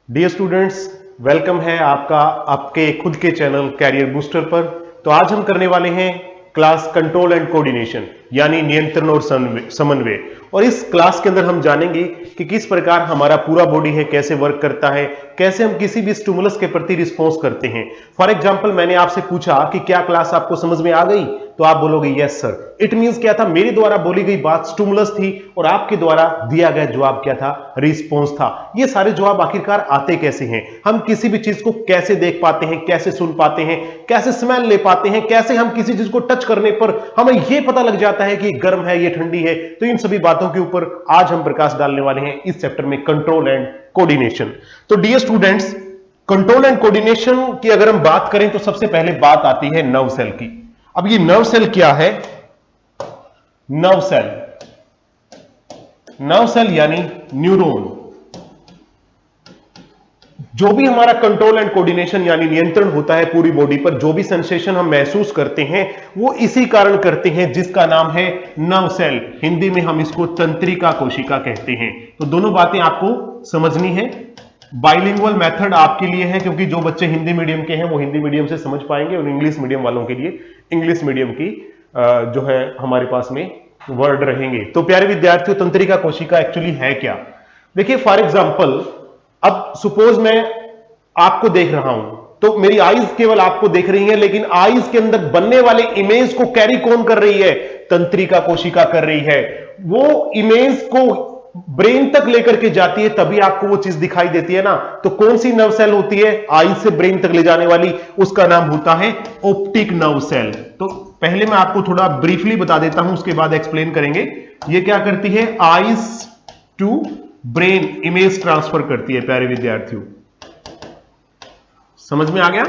Dear students, welcome है आपका आपके खुद के चैनल कैरियर बूस्टर पर। तो आज हम करने वाले हैं क्लास कंट्रोल एंड कोऑर्डिनेशन यानी नियंत्रण और समन्वय। और इस क्लास के अंदर हम जानेंगे कि किस प्रकार हमारा पूरा बॉडी है, कैसे वर्क करता है, कैसे हम किसी भी स्टिमुलस के प्रति रिस्पॉन्स करते हैं। फॉर एग्जांपल मैंने आपसे पूछा कि क्या क्लास आपको समझ में आ गई, तो आप बोलोगे यस सर। इट मींस क्या था, मेरे द्वारा बोली गई बात स्टिमुलस थी और आपके द्वारा दिया गया जवाब क्या था, रिस्पॉन्स था। ये सारे जवाब आखिरकार आते कैसे हैं, हम किसी भी चीज को कैसे देख पाते हैं, कैसे सुन पाते हैं, कैसे स्मेल ले पाते हैं, कैसे हम किसी चीज को टच करने पर हमें यह पता लग जाता है कि ये गर्म है, ये ठंडी है। तो इन सभी बातों के ऊपर आज हम प्रकाश डालने वाले हैं इस चैप्टर में, कंट्रोल एंड कोऑर्डिनेशन। तो dear students, control and coordination की अगर हम बात करें तो सबसे पहले बात आती है नर्व सेल की। अब ये नर्व सेल क्या है? नर्व सेल, नर्व सेल यानी न्यूरॉन। जो भी हमारा कंट्रोल एंड कोऑर्डिनेशन यानी नियंत्रण होता है पूरी बॉडी पर, जो भी सेंसेशन हम महसूस करते हैं वो इसी कारण करते हैं जिसका नाम है नर्व सेल। हिंदी में हम इसको तंत्रिका कोशिका कहते हैं। तो दोनों बातें आपको समझनी है। बाइलिंगुअल मेथड आपके लिए है क्योंकि जो बच्चे हिंदी मीडियम के हैं वो हिंदी मीडियम से समझ पाएंगे और इंग्लिश मीडियम वालों के लिए इंग्लिश मीडियम की जो है हमारे पास में वर्ड रहेंगे। तो प्यारे विद्यार्थियों, तंत्रिका कोशिका एक्चुअली है क्या? देखिए फॉर एग्जांपल, अब सपोज मैं आपको देख रहा हूं तो मेरी आईज केवल आपको देख रही है, लेकिन आईज के अंदर बनने वाले इमेज को कैरी कौन कर रही है? तंत्रिका कोशिका कर रही है। वो इमेज को ब्रेन तक लेकर के जाती है, तभी आपको वो चीज दिखाई देती है ना। तो कौन सी नर्व सेल होती है आई से ब्रेन तक ले जाने वाली? उसका नाम होता है ऑप्टिक नर्व सेल। तो पहले मैं आपको थोड़ा ब्रीफली बता देता हूं, उसके बाद एक्सप्लेन करेंगे। ये क्या करती है? Eyes to brain image transfer करती है। प्यारे विद्यार्थियों, समझ में आ गया?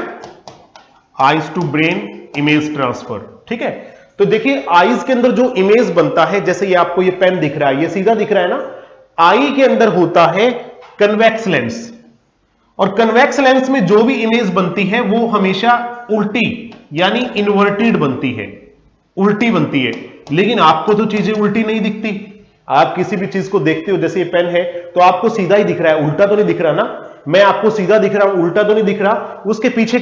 Eyes to brain image transfer, ठीक है। तो देखिए आईज के अंदर जो इमेज बनता है, जैसे ये आपको ये पेन दिख रहा है, ये सीधा दिख रहा है ना। आई के अंदर होता है कन्वेक्स लेंस, और कन्वेक्स लेंस में जो भी इमेज बनती है वो हमेशा उल्टी यानी इन्वर्टेड बनती है, उल्टी बनती है। लेकिन आपको तो चीजें उल्टी नहीं दिखती। आप किसी भी चीज को देखते हो, जैसे ये पेन है तो आपको सीधा ही दिख रहा है, उल्टा तो नहीं दिख रहा ना। मैं आपको सीधा दिख रहा हूं, उल्टा तो नहीं दिख रहा। उसके पीछे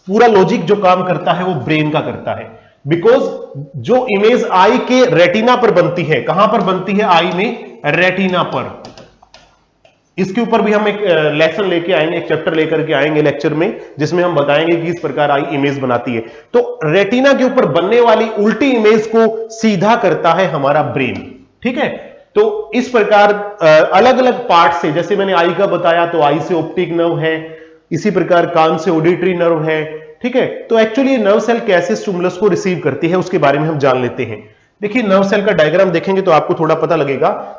पूरा लॉजिक जो काम करता है वो ब्रेन का करता है। बिकॉज जो इमेज आई के रेटिना पर बनती है, कहां पर बनती है? आई में रेटिना पर। इसके ऊपर भी हम एक लेसन लेके आएंगे, एक चैप्टर लेकर के आएंगे लेक्चर में, जिसमें हम बताएंगे कि इस प्रकार आई इमेज बनाती है। तो रेटिना के ऊपर बनने वाली उल्टी इमेज को सीधा करता है हमारा ब्रेन, ठीक है। तो इस प्रकार अलग अलग पार्ट से, जैसे मैंने आई का बताया तो आई से ऑप्टिक नर्व है, इसी प्रकार कान से ऑडिटरी नर्व है, ठीक है। तो एक्चुअली नर्व सेल कैसे स्टिमुलस को रिसीव करती है उसके बारे में हम जान लेते हैं। देखिए नर्व सेल का डायग्राम देखेंगे तो आपको थोड़ा पता लगेगा।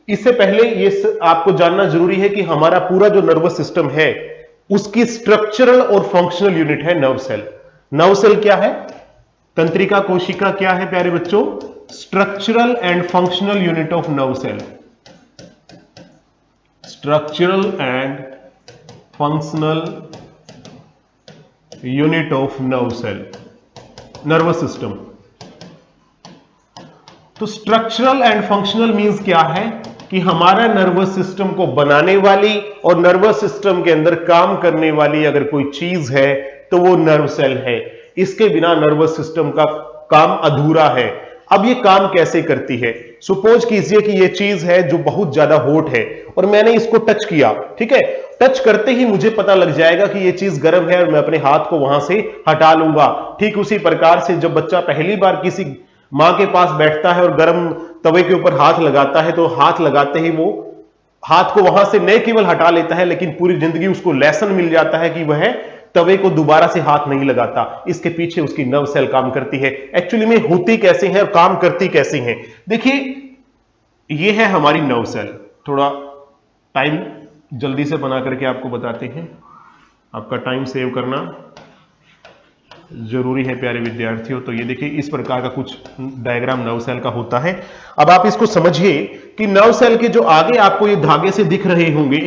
इससे पहले ये आपको जानना जरूरी है कि हमारा पूरा जो नर्वस सिस्टम है उसकी स्ट्रक्चरल और फंक्शनल यूनिट है नर्व सेल। नर्व सेल क्या है? तंत्रिका कोशिका क्या है प्यारे बच्चों? Structural and functional unit of nerve cell. Structural and functional unit of nerve cell, nervous system. तो स्ट्रक्चरल एंड फंक्शनल मींस क्या है कि हमारा नर्वस सिस्टम को बनाने वाली और नर्वस सिस्टम के अंदर काम करने वाली अगर कोई चीज है तो वो नर्व सेल है। इसके बिना नर्वस सिस्टम का काम अधूरा है। अब ये काम कैसे करती है? सपोज कीजिए कि ये चीज है जो बहुत ज्यादा हॉट है और मैंने इसको टच किया, ठीक है। टच करते ही मुझे पता लग जाएगा कि ये चीज गर्म है और मैं अपने हाथ को वहां से हटा लूंगा। ठीक उसी प्रकार से जब बच्चा पहली बार किसी मां के पास बैठता है और गर्म तवे के ऊपर हाथ लगाता है तो हाथ लगाते ही वो हाथ को वहां से न केवल हटा लेता है, लेकिन पूरी जिंदगी उसको लेसन मिल जाता है कि वह तवे को दोबारा से हाथ नहीं लगाता। इसके पीछे उसकी नर्व सेल काम करती है। एक्चुअली में होती कैसे है और काम करती कैसे है? देखिए ये है हमारी नर्व सेल। थोड़ा टाइम जल्दी से बना करके आपको बताते हैं, आपका टाइम सेव करना जरूरी है प्यारे विद्यार्थियों। तो ये देखिए इस प्रकार का कुछ डायग्राम नर्व सेल का होता है। अब आप इसको समझिए कि नर्व सेल के जो आगे आपको ये धागे से दिख रहे होंगे,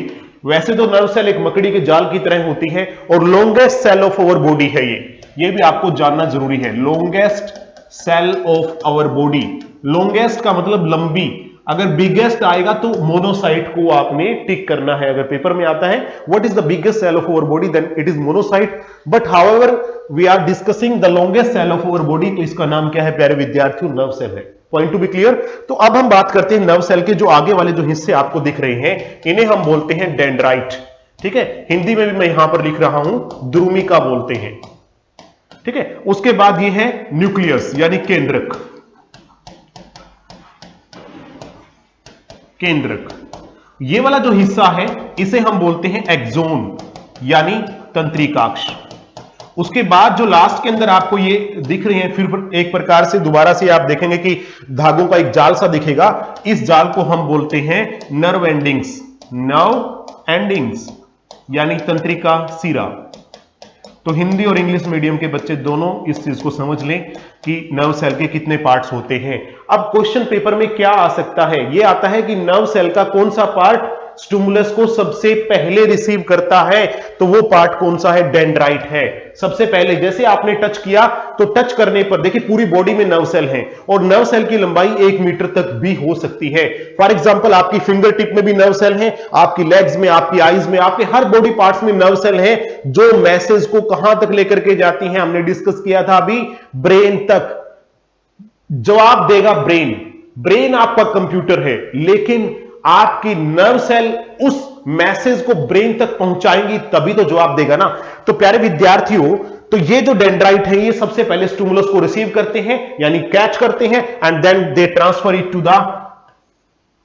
वैसे तो नर्व सेल एक मकड़ी के जाल की तरह होती है और longest cell of our body है ये भी आपको जानना जरूरी है। Longest cell of our body, longest का मतलब लंबी, अगर बिगेस्ट आएगा तो मोनोसाइट को आपने टिक करना है। अगर पेपर में आता है what is the biggest cell of our body, then it is monocyte. But however we are discussing the longest cell of our body, तो इसका नाम क्या है प्यारे विद्यार्थियों, नर्व सेल है। Point to be clear. तो अब हम बात करते हैं नर्व सेल के जो आगे वाले जो हिस्से आपको दिख रहे हैं, इन्हें हम बोलते हैं डेंड्राइट। ठीक है, हिंदी में भी मैं यहां पर लिख रहा हूं, द्रुमिका बोलते हैं। ठीक है, उसके बाद ये है न्यूक्लियस यानी केंद्रक। केंद्रक, ये वाला जो हिस्सा है इसे हम बोलते हैं एक्सोन यानी तंत्रिकाक्ष। उसके बाद जो लास्ट के अंदर आपको ये दिख रहे हैं, फिर एक प्रकार से दोबारा से आप देखेंगे कि धागों का एक जाल सा दिखेगा, इस जाल को हम बोलते हैं नर्व एंडिंग्स। नर्व एंडिंग्स यानी तंत्रिका सिरा। तो हिंदी और इंग्लिश मीडियम के बच्चे दोनों इस चीज को समझ लें कि नर्व सेल के कितने पार्ट्स होते हैं। अब क्वेश्चन पेपर में क्या आ सकता है, यह आता है कि नर्व सेल का कौन सा पार्ट स्टिमुलस को सबसे पहले रिसीव करता है, तो वो पार्ट कौन सा है, डेंड्राइट है। सबसे पहले जैसे आपने टच किया तो टच करने पर देखिए पूरी बॉडी में नर्व सेल हैं और नर्व सेल की लंबाई 1 मीटर तक भी हो सकती है। फॉर एग्जांपल आपकी फिंगर टिप में भी नर्व सेल हैं, आपकी लेग्स में, आपकी आईज में, आपके हर बॉडी पार्ट्स में नर्व सेल हैं जो मैसेज को कहां तक लेकर के जाती हैं, हमने डिस्कस किया था अभी, ब्रेन तक। जवाब देगा ब्रेन। ब्रेन आपका कंप्यूटर है, लेकिन आपकी नर्व सेल उस मैसेज को ब्रेन तक पहुंचाएंगी तभी तो जवाब देगा ना। तो प्यारे विद्यार्थियों, तो ये जो डेंड्राइट है ये सबसे पहले स्टिमुलस को रिसीव करते हैं यानी कैच करते हैं and then they transfer it to the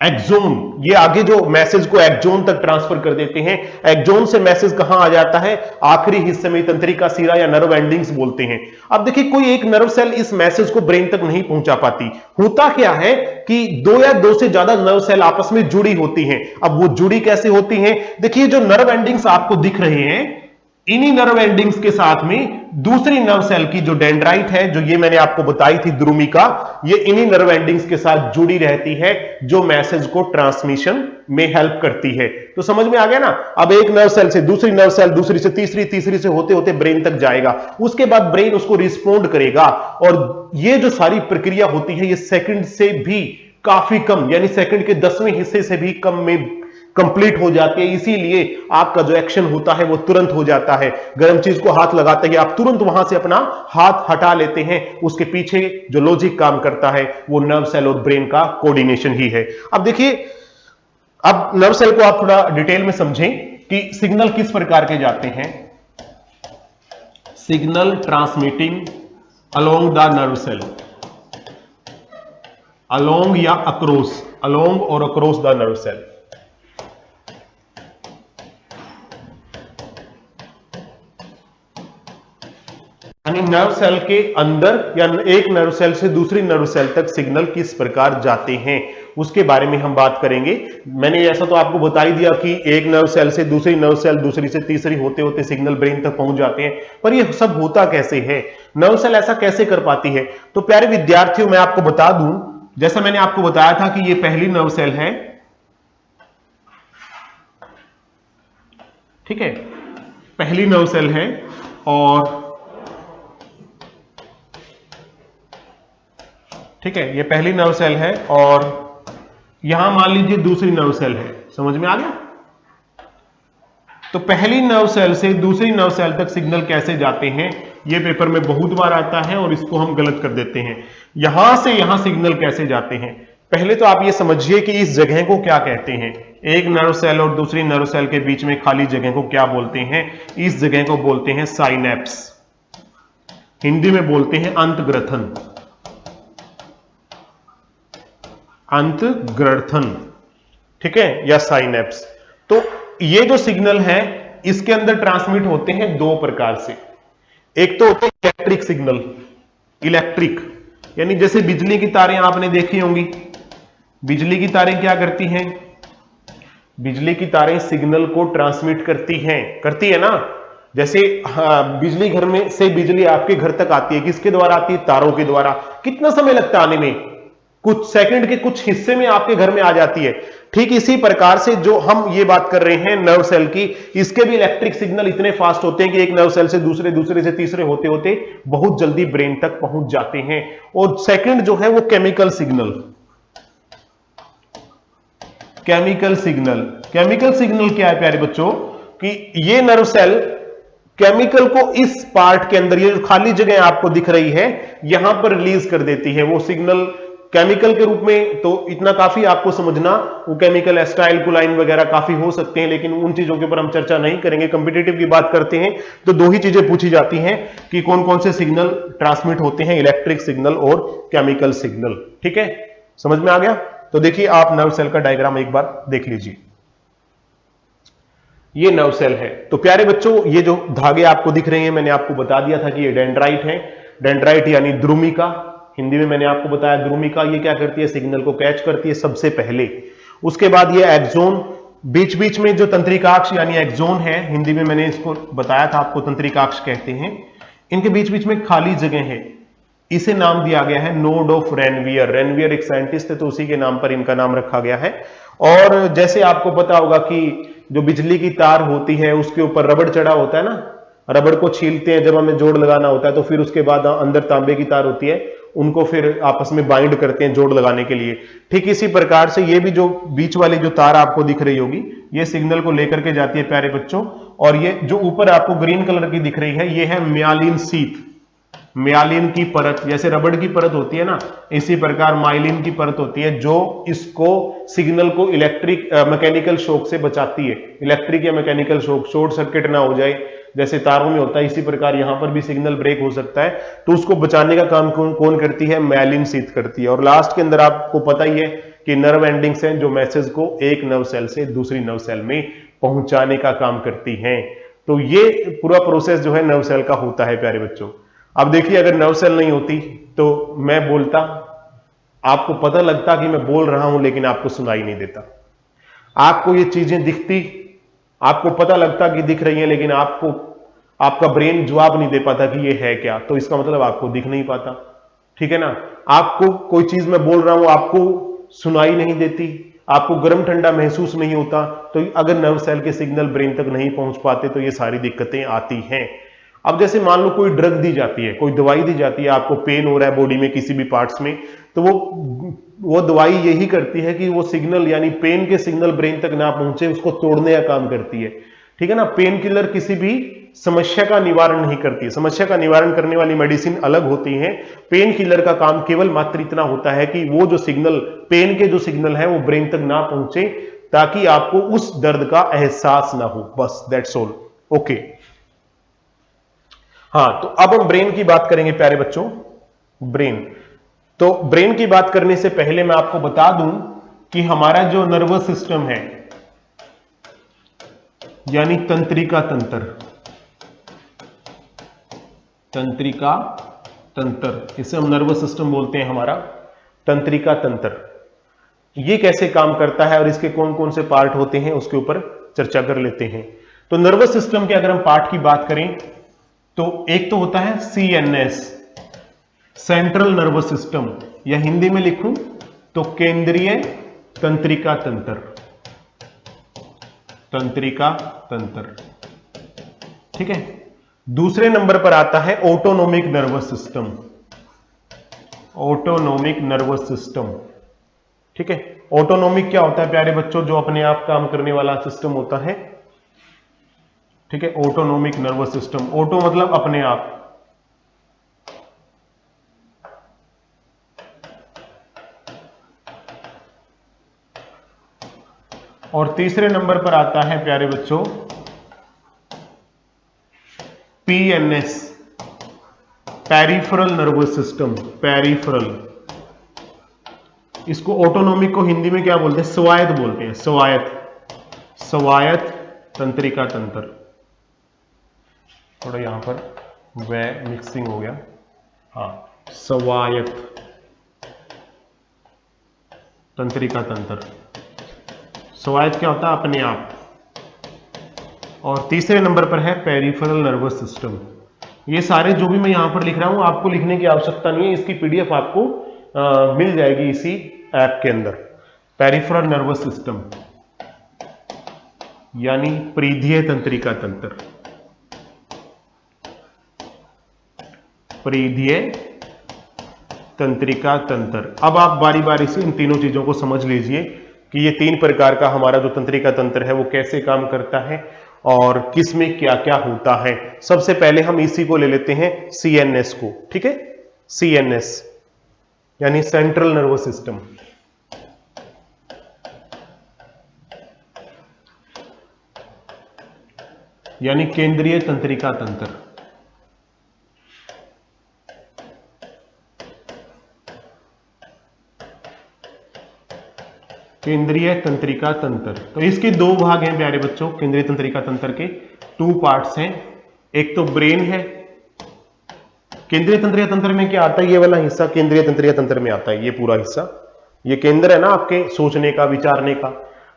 axon. ये आगे जो मैसेज को एक्सोन तक ट्रांसफर कर देते हैं। एक्सोन से मैसेज कहां आ जाता है, आखिरी हिस्से में तंत्रिका सिरा या नर्व एंडिंग्स बोलते हैं। अब देखिए कोई एक नर्व सेल इस मैसेज को ब्रेन तक नहीं पहुंचा पाती। होता क्या है कि दो या दो से ज्यादा नर्व सेल आपस में जुड़ी होती हैं। अब वो जुड़ी कैसे होती हैं, देखिए जो नर्व एंडिंग्स आपको दिख रहे हैं, इन्हीं नर्व एंडिंग्स के साथ में दूसरी नर्व सेल की जो डेंड्राइट है, जो ये मैंने आपको बताई थी द्रुमिका, ये इन्हीं नर्व एंडिंग्स के साथ जुड़ी रहती है जो मैसेज को ट्रांसमिशन में हेल्प करती है। तो समझ में आ गया ना। अब एक नर्व सेल से दूसरी नर्व सेल, दूसरी से तीसरी, तीसरी से होते होते ब्रेन तक जाएगा। उसके बाद ब्रेन उसको रिस्पोंड करेगा और ये जो सारी प्रक्रिया होती है ये सेकंड से भी काफी कम यानी सेकंड के 10वें हिस्से से भी कम में कंप्लीट हो जाती है। इसीलिए आपका जो एक्शन होता है वो तुरंत हो जाता है। गर्म चीज को हाथ लगाते ही आप तुरंत वहां से अपना हाथ हटा लेते हैं। उसके पीछे जो लॉजिक काम करता है वो नर्व सेल और ब्रेन का कोऑर्डिनेशन ही है। अब देखिए, अब नर्व सेल को आप थोड़ा डिटेल में समझें कि सिग्नल किस प्रकार के जाते हैं। Signal transmitting along the nerve cell, along या अक्रॉस, अलोंग और अक्रॉस द नर्व सेल। यानी नर्व सेल के अंदर या एक नर्व सेल से दूसरी नर्व सेल तक सिग्नल किस प्रकार जाते हैं उसके बारे में हम बात करेंगे। मैंने ऐसा तो आपको बता ही दिया कि एक नर्व सेल से दूसरी नर्व सेल, दूसरी से तीसरी होते होते सिग्नल ब्रेन तक पहुंच जाते हैं। पर ये सब होता कैसे है, नर्व सेल ऐसा कैसे कर पाती है। तो प्यारे विद्यार्थियों मैं आपको बता दूं, जैसा मैंने आपको बताया था कि ये पहली नर्व सेल है, ठीक है, पहली नर्व सेल है और ठीक है, ये पहली नर्व सेल है और यहां मान लीजिए दूसरी नर्व सेल है। समझ में आ गया। तो पहली नर्व सेल से दूसरी नर्व सेल तक सिग्नल कैसे जाते हैं, ये पेपर में बहुत बार आता है और इसको हम गलत कर देते हैं। यहां से यहां सिग्नल कैसे जाते हैं, पहले तो आप ये समझिए कि इस जगह को क्या कहते हैं। एक नर्व सेल और दूसरी नर्व सेल के बीच में खाली जगह को क्या बोलते हैं, इस जगह को बोलते हैं साइनेप्स। हिंदी में बोलते हैं अंतग्रथन, अंतग्रथन, ठीक है, या साइनेप्स। तो ये जो सिग्नल है इसके अंदर ट्रांसमिट होते हैं दो प्रकार से। एक तो होते हैं इलेक्ट्रिक सिग्नल, इलेक्ट्रिक यानी जैसे बिजली की तारें आपने देखी होंगी। बिजली की तारें क्या करती हैं, बिजली की तारें सिग्नल को ट्रांसमिट करती है ना। जैसे बिजली घर में से बिजली आपके घर तक आती है, किसके द्वारा आती है, तारों के द्वारा। कितना समय लगता है आने में, कुछ सेकंड के कुछ हिस्से में आपके घर में आ जाती है। ठीक इसी प्रकार से जो हम ये बात कर रहे हैं नर्व सेल की, इसके भी इलेक्ट्रिक सिग्नल इतने फास्ट होते हैं कि एक नर्व सेल से दूसरे, दूसरे से तीसरे होते होते बहुत जल्दी ब्रेन तक पहुंच जाते हैं। और सेकंड जो है वो chemical signal, chemical signal. Chemical signal क्या है प्यारे बच्चों कि ये नर्व सेल केमिकल को इस पार्ट के अंदर, ये जो खाली जगह आपको दिख रही है, यहां पर रिलीज कर देती है वो सिग्नल केमिकल के रूप में। तो इतना काफी आपको समझना, वो केमिकल एस्टाइल कोलाइन वगैरह काफी हो सकते हैं, लेकिन उन चीजों के ऊपर हम चर्चा नहीं करेंगे। कंपिटिटिव की बात करते हैं तो दो ही चीजें पूछी जाती हैं कि कौन कौन से सिग्नल ट्रांसमिट होते हैं, इलेक्ट्रिक सिग्नल और केमिकल सिग्नल। ठीक है, समझ में आ गया? तो देखिए आप नर्व सेल का डायग्राम एक बार देख लीजिए। ये नर्व सेल है। तो प्यारे बच्चों ये जो धागे आपको दिख रहे हैं, मैंने आपको बता दिया था कि ये डेंड्राइट है। डेंड्राइट यानी द्रुमिका, हिंदी में मैंने आपको बताया द्रुमिका। ये क्या करती है? सिग्नल को कैच करती है सबसे पहले। उसके बाद ये एक्सोन, बीच बीच में जो तंत्रिकाक्ष यानी एक्सोन है, हिंदी में मैंने इसको बताया था आपको, तंत्रिकाक्ष कहते हैं। इनके बीच बीच में खाली जगह है, इसे नाम दिया गया है नोड ऑफ रेनवियर। रेनवियर एक साइंटिस्ट थे तो उसी के नाम पर इनका नाम रखा गया है। और जैसे आपको पता होगा कि जो बिजली की तार होती है उसके ऊपर रबड़ चढ़ा होता है ना, रबड़ को छीलते हैं जब हमें जोड़ लगाना होता है, तो फिर उसके बाद अंदर तांबे की तार होती है, उनको फिर आपस में बाइंड करते हैं जोड़ लगाने के लिए। ठीक इसी प्रकार से ये भी जो बीच वाली जो तार आपको दिख रही होगी, ये सिग्नल को लेकर के जाती है प्यारे बच्चों। और ये जो ऊपर आपको ग्रीन कलर की दिख रही है, ये है म्यालिन शीथ, म्यालिन की परत। जैसे रबड़ की परत होती है ना, इसी प्रकार माइलिन की परत होती है जो इसको सिग्नल को इलेक्ट्रिक मैकेनिकल शॉक से बचाती है। इलेक्ट्रिक या मैकेनिकल शॉक, शॉर्ट सर्किट ना हो जाए जैसे तारों में होता है, इसी प्रकार यहां पर भी सिग्नल ब्रेक हो सकता है, तो उसको बचाने का काम कौन करती है? म्यालिन शीथ करती है। और लास्ट के अंदर आपको पता ही है कि नर्व एंडिंग्स हैं जो मैसेज को एक नर्व सेल से दूसरी नर्व सेल में पहुंचाने का काम करती हैं। तो ये पूरा प्रोसेस जो है नर्व सेल का होता है प्यारे बच्चों। अब देखिए अगर नर्व सेल नहीं होती तो मैं बोलता, आपको पता लगता कि मैं बोल रहा हूं लेकिन आपको सुनाई नहीं देता। आपको ये चीजें दिखती, आपको पता लगता कि दिख रही हैं, लेकिन आपको आपका ब्रेन जवाब नहीं दे पाता कि ये है क्या, तो इसका मतलब आपको दिख नहीं पाता। ठीक है ना? आपको कोई चीज मैं बोल रहा हूं, आपको सुनाई नहीं देती, आपको गर्म ठंडा महसूस नहीं होता, तो अगर नर्व सेल के सिग्नल ब्रेन तक नहीं पहुंच पाते तो ये सारी दिक्कतें आती हैं। अब जैसे मान लो कोई ड्रग दी जाती है, कोई दवाई दी जाती है, आपको पेन हो रहा है बॉडी में किसी भी पार्ट्स में, तो वो दवाई यही करती है कि वो सिग्नल यानी पेन के सिग्नल ब्रेन तक ना पहुंचे, उसको तोड़ने का काम करती है। ठीक है ना? पेन किलर किसी भी समस्या का निवारण नहीं करती है, समस्या का निवारण करने वाली मेडिसिन अलग होती है। पेन किलर का काम केवल मात्र इतना होता है कि वो जो सिग्नल, पेन के जो सिग्नल है वो ब्रेन तक ना पहुंचे, ताकि आपको उस दर्द का एहसास ना हो, बस दैट्स ऑल। ओके, हाँ, तो अब हम ब्रेन की बात करेंगे प्यारे बच्चों। ब्रेन, तो ब्रेन की बात करने से पहले मैं आपको बता दूं कि हमारा जो नर्वस सिस्टम है यानी तंत्रिका तंत्र, तंत्रिका तंत्र, इसे हम नर्वस सिस्टम बोलते हैं हमारा तंत्रिका तंत्र। ये कैसे काम करता है और इसके कौन कौन से पार्ट होते हैं उसके ऊपर चर्चा कर लेते हैं। तो नर्वस सिस्टम के अगर हम पार्ट की बात करें तो एक तो होता है CNS, सेंट्रल नर्वस सिस्टम, या हिंदी में लिखूं तो केंद्रीय तंत्रिका तंत्र, तंत्रिका तंत्र। ठीक है? दूसरे नंबर पर आता है autonomic nervous system, autonomic nervous system. ठीक है? ऑटोनोमिक क्या होता है प्यारे बच्चों? जो अपने आप काम करने वाला सिस्टम होता है। ठीक है? ऑटोनोमिक नर्वस सिस्टम, ऑटो मतलब अपने आप, और तीसरे नंबर पर आता है प्यारे बच्चों PNS, peripheral nervous system, peripheral. इसको ऑटोनोमिक को हिंदी में क्या बोलते हैं? स्वायत्त बोलते हैं, स्वायत्त, स्वायत्त तंत्रिका तंत्र। थोड़ा यहां पर वे मिक्सिंग हो गया, हाँ, स्वायत्त तंत्रिका तंत्र। स्वायत्त क्या होता है? अपने आप। और तीसरे नंबर पर है पेरिफेरल नर्वस सिस्टम। ये सारे जो भी मैं यहां पर लिख रहा हूं आपको लिखने की आवश्यकता नहीं है, इसकी PDF आपको मिल जाएगी इसी ऐप के अंदर। पेरिफेरल नर्वस सिस्टम यानी परिधीय तंत्रिका तंत्र, परिधीय तंत्रिका तंत्र। अब आप बारी बारी से इन तीनों चीजों को समझ लीजिए कि ये 3 प्रकार का हमारा जो तंत्रिका तंत्र है वो कैसे काम करता है और किस में क्या क्या होता है। सबसे पहले हम इसी को ले लेते हैं CNS को, ठीक है, CNS यानी सेंट्रल नर्वस सिस्टम। यानी केंद्रीय तंत्रिका तंत्र। केंद्रीय तंत्रिका तंत्र, तो इसके 2 भाग हैं प्यारे बच्चों। केंद्रीय तंत्रिका तंत्र के 2 पार्ट्स हैं। एक तो ब्रेन है। केंद्रीय तंत्रिका तंत्र में क्या आता है, ये वाला हिस्सा केंद्रीय तंत्रिका तंत्र में आता है, ये पूरा हिस्सा, ये केंद्र है ना आपके सोचने का, विचारने का।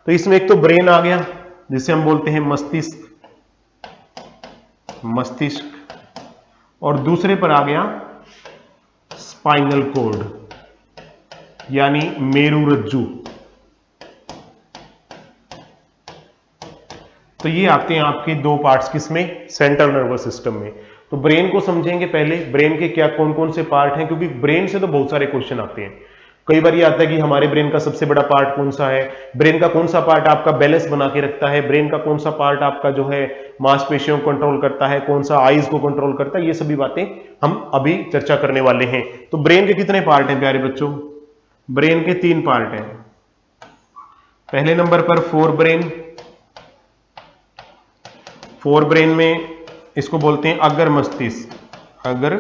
तो इसमें एक तो ब्रेन आ गया जिसे हम बोलते हैं मस्तिष्क, मस्तिष्क, और दूसरे पर आ गया स्पाइनल कॉर्ड यानी मेरुरज्जु। तो ये आते हैं आपके 2 पार्ट्स, किसमें, सेंट्रल नर्वस सिस्टम में। तो ब्रेन को समझेंगे पहले, ब्रेन के क्या कौन कौन से पार्ट हैं, क्योंकि ब्रेन से तो बहुत सारे क्वेश्चन आते हैं। कई बार ये आता है कि हमारे ब्रेन का सबसे बड़ा पार्ट कौन सा है, ब्रेन का कौन सा पार्ट आपका बैलेंस बना के रखता है, ब्रेन का कौन सा पार्ट आपका जो है मांसपेशियों को कंट्रोल करता है, कौन सा आईज को कंट्रोल करता है, ये सभी बातें हम अभी चर्चा करने वाले हैं। तो ब्रेन के कितने पार्ट हैं प्यारे बच्चों, ब्रेन के 3 पार्ट हैं। पहले नंबर पर फोर ब्रेन। फोर ब्रेन में इसको बोलते हैं अगर मस्तिष्क, अगर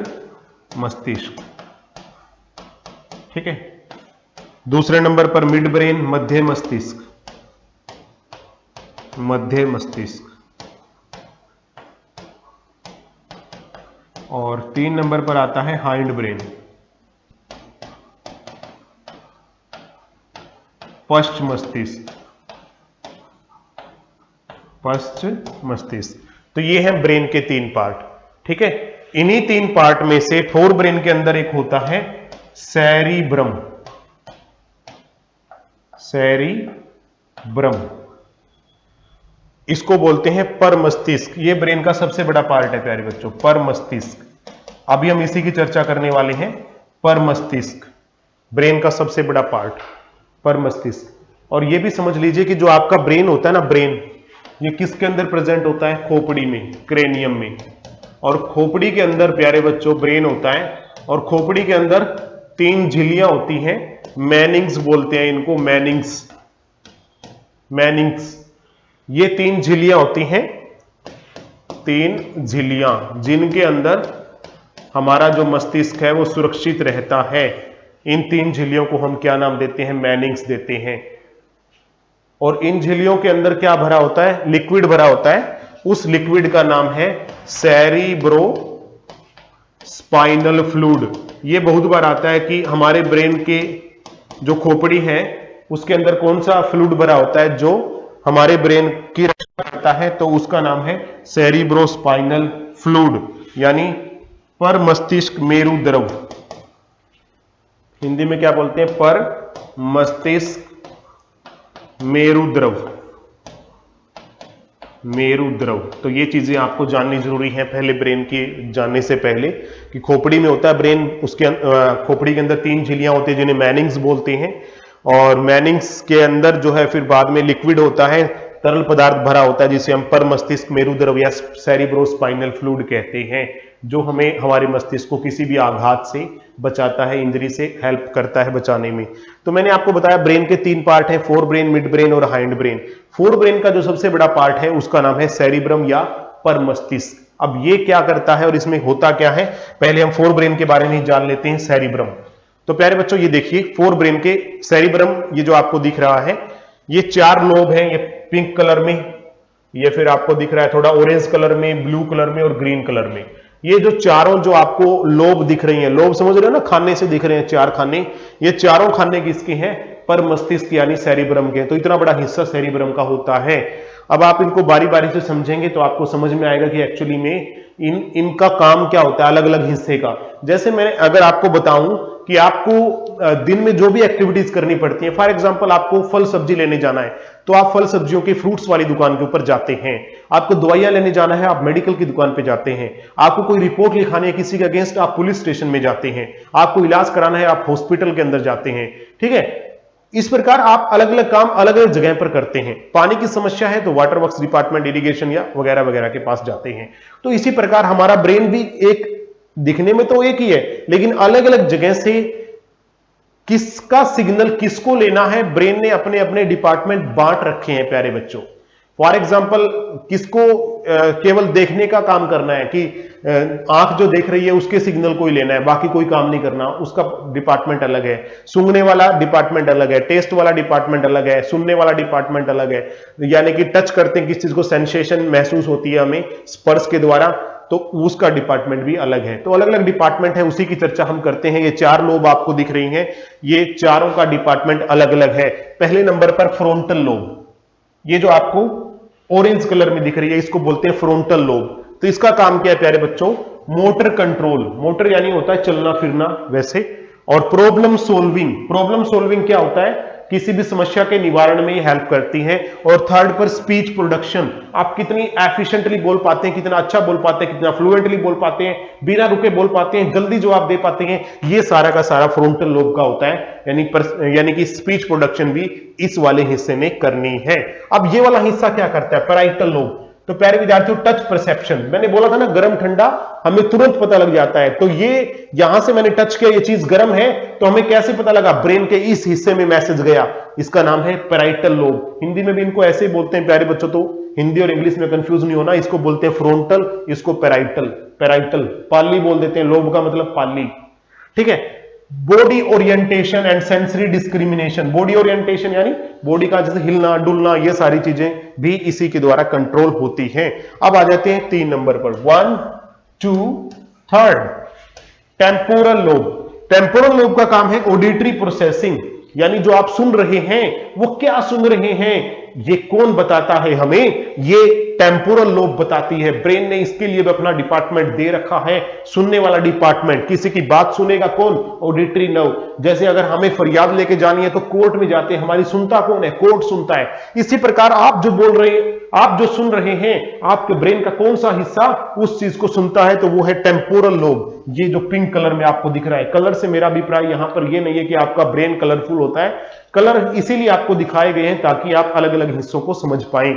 मस्तिष्क, ठीक है। दूसरे नंबर पर मिड ब्रेन, मध्य मस्तिष्क, मध्य मस्तिष्क, और 3 नंबर पर आता है हाइंड ब्रेन, पश्च मस्तिष्क, पश्च मस्तिष्क। तो ये है ब्रेन के 3 पार्ट, ठीक है। इन्हीं 3 पार्ट में से फोर ब्रेन के अंदर एक होता है सेरिब्रम, सेरिब्रम, इसको बोलते हैं पर मस्तिष्क। ये ब्रेन का सबसे बड़ा पार्ट है प्यारे बच्चों, पर मस्तिष्क। अभी हम इसी की चर्चा करने वाले हैं, पर मस्तिष्क, ब्रेन का सबसे बड़ा पार्ट, पर मस्तिष्क। और ये भी समझ लीजिए कि जो आपका ब्रेन होता है ना, ब्रेन ये किसके अंदर प्रेजेंट होता है, खोपड़ी में, क्रेनियम में। और खोपड़ी के अंदर प्यारे बच्चों ब्रेन होता है, और खोपड़ी के अंदर 3 झिल्लियां होती हैं, मैनिंग्स बोलते हैं इनको, मैनिंग्स, मैनिंग्स। ये 3 झिल्लियां होती हैं, 3 झिल्लियां, जिनके अंदर हमारा जो मस्तिष्क है वो सुरक्षित रहता है। इन 3 झिल्लियों को हम क्या नाम देते हैं, मैनिंग्स देते हैं। और इन झिल्लियों के अंदर क्या भरा होता है, लिक्विड भरा होता है। उस लिक्विड का नाम है सेरिब्रो स्पाइनल फ्लूइड। ये बहुत बार आता है कि हमारे ब्रेन के जो खोपड़ी है उसके अंदर कौन सा फ्लूइड भरा होता है जो हमारे ब्रेन की रक्षा करता है, तो उसका नाम है सेरिब्रो स्पाइनल फ्लूइड, यानी पर मस्तिष्क मेरु द्रव। हिंदी में क्या बोलते हैं, पर मस्तिष्क मेरु द्रव, मेरु द्रव। तो ये चीजें आपको जाननी जरूरी है पहले, ब्रेन की जानने से पहले, कि खोपड़ी में होता है ब्रेन, उसके खोपड़ी के अंदर 3 झिल्लियां होती है जिन्हें मैनिंग्स बोलते हैं। और मैनिंग्स के अंदर जो है फिर बाद में लिक्विड होता है, तरल पदार्थ भरा होता है, जिसे हम पर मस्तिष्क मेरु द्रव या सेरिब्रो स्पाइनल फ्लूइड कहते हैं, जो हमें हमारे मस्तिष्क को किसी भी आघात से बचाता है, इंजरी से हेल्प करता है बचाने में। तो मैंने आपको बताया ब्रेन के 3 पार्ट हैं, फोर ब्रेन, मिड ब्रेन और हाइंड ब्रेन। फोर ब्रेन का जो सबसे बड़ा पार्ट है उसका नाम है सेरिब्रम या पर मस्तिष्क। अब ये क्या करता है और इसमें होता क्या है, पहले हम फोर ब्रेन के बारे में जान लेते हैं, सेरिब्रम। तो प्यारे बच्चों ये देखिए, फोर ब्रेन के सेरिब्रम, ये जो आपको दिख रहा है, ये 4 लोब हैं, ये पिंक कलर में, ये फिर आपको दिख रहा है थोड़ा ऑरेंज कलर में, ब्लू कलर में और ग्रीन कलर में। ये जो चारों जो आपको लोब दिख रही हैं, लोब समझ रहे हो ना, खाने से दिख रहे हैं 4 खाने, ये चारों खाने किसके हैं, पर मस्तिष्क यानी सेरिब्रम के। तो इतना बड़ा हिस्सा सेरिब्रम का होता है। अब आप इनको बारी बारी से समझेंगे तो आपको समझ में आएगा कि एक्चुअली में इनका काम क्या होता है, अलग अलग हिस्से का। जैसे मैं अगर आपको बताऊं कि आपको दिन में जो भी एक्टिविटीज करनी पड़ती है, फॉर एग्जांपल आपको फल सब्जी लेने जाना है तो आप फल सब्जियों की, फ्रूट्स वाली दुकान के ऊपर जाते हैं। आपको दवाइयां लेने जाना है, आप मेडिकल की दुकान पे जाते हैं। आपको कोई रिपोर्ट लिखानी है किसी के अगेंस्ट, आप पुलिस स्टेशन में जाते हैं। आपको इलाज कराना है, आप हॉस्पिटल के अंदर जाते हैं, ठीक है। इस प्रकार आप अलग अलग काम अलग अलग जगह पर करते हैं। पानी की समस्या है तो वाटर वर्क्स डिपार्टमेंट, इरिगेशन या वगैरह वगैरह के पास जाते हैं। तो इसी प्रकार हमारा ब्रेन भी एक दिखने में तो एक ही है, लेकिन अलग अलग जगह से किसका सिग्नल किसको लेना है, ब्रेन ने अपने अपने डिपार्टमेंट बांट रखे हैं प्यारे बच्चों। फॉर एग्जाम्पल, किसको केवल देखने का काम करना है कि आंख जो देख रही है उसके सिग्नल को ही लेना है, बाकी कोई काम नहीं करना, उसका डिपार्टमेंट अलग है। सूंघने वाला डिपार्टमेंट अलग है, टेस्ट वाला डिपार्टमेंट अलग है, सुनने वाला डिपार्टमेंट अलग है, यानी कि टच करते हैं किस चीज को, सेंसेशन महसूस होती है हमें स्पर्श के द्वारा, तो उसका डिपार्टमेंट भी अलग है। तो अलग अलग डिपार्टमेंट है, उसी की चर्चा हम करते हैं। ये 4 लोब आपको दिख रही हैं, ये चारों का डिपार्टमेंट अलग अलग है। पहले नंबर पर फ्रंटल लोब, ये जो आपको ऑरेंज कलर में दिख रही है इसको बोलते हैं फ्रंटल लोब। तो इसका काम क्या है प्यारे बच्चों, मोटर कंट्रोल, मोटर यानी होता है चलना फिरना वैसे, और प्रॉब्लम सोल्विंग, प्रॉब्लम सोल्विंग क्या होता है, किसी भी समस्या के निवारण में ये हेल्प करती है। और थर्ड पर स्पीच प्रोडक्शन, आप कितनी एफिशिएंटली बोल पाते हैं, कितना अच्छा बोल पाते हैं, कितना फ्लुएंटली बोल पाते हैं, बिना रुके बोल पाते हैं, जल्दी जवाब दे पाते हैं, ये सारा का सारा फ्रंटल लोब का होता है। यानी कि स्पीच प्रोडक्शन भी इस वाले हिस्से में करनी है। अब ये वाला हिस्सा क्या करता है, पैराइटल लोब। तो प्यारे विद्यार्थियों, टच परसेप्शन, मैंने बोला था ना गर्म ठंडा हमें तुरंत पता लग जाता है। तो ये यहां से मैंने टच किया, ये चीज गर्म है, तो हमें कैसे पता लगा, ब्रेन के इस हिस्से में मैसेज गया, इसका नाम है पैराइटल लोब। हिंदी में भी इनको ऐसे ही बोलते हैं प्यारे बच्चों, तो हिंदी और इंग्लिश में कंफ्यूज नहीं होना, इसको बोलते हैं फ्रंटल, इसको पैराइटल। पैराइटल पाली बोल देते हैं, लोब का मतलब पाली, ठीक है। Body orientation and sensory discrimination, body orientation यानी बॉडी का जैसे हिलना डुलना, ये सारी चीजें भी इसी के द्वारा कंट्रोल होती हैं। अब आ जाते हैं 3 नंबर पर, 1, 2, 3 टेम्पोरल लोब। टेम्पोरल लोब का काम है ऑडिटरी प्रोसेसिंग, यानी जो आप सुन रहे हैं वो क्या सुन रहे हैं, ये कौन बताता है हमें, ये टेम्पोरल लोब बताती है। ब्रेन ने इसके लिए भी अपना डिपार्टमेंट दे रखा है, सुनने वाला डिपार्टमेंट। किसी की बात सुनेगा कौन, ऑडिटरी नर्व। जैसे अगर हमें फरियाद लेके जानी है तो कोर्ट में जाते हैं, हमारी सुनता कौन है, कोर्ट सुनता है। इसी प्रकार आप जो बोल रहे हैं, आप जो सुन रहे हैं, आपके ब्रेन का कौन सा हिस्सा उस चीज को सुनता है, तो वो है टेम्पोरल लोब। ये जो पिंक कलर में आपको दिख रहा है, कलर से मेरा अभिप्राय यहां पर ये नहीं है कि आपका ब्रेन कलरफुल होता है, कलर इसीलिए आपको दिखाए गए हैं ताकि आप अलग अलग हिस्सों को समझ पाएं।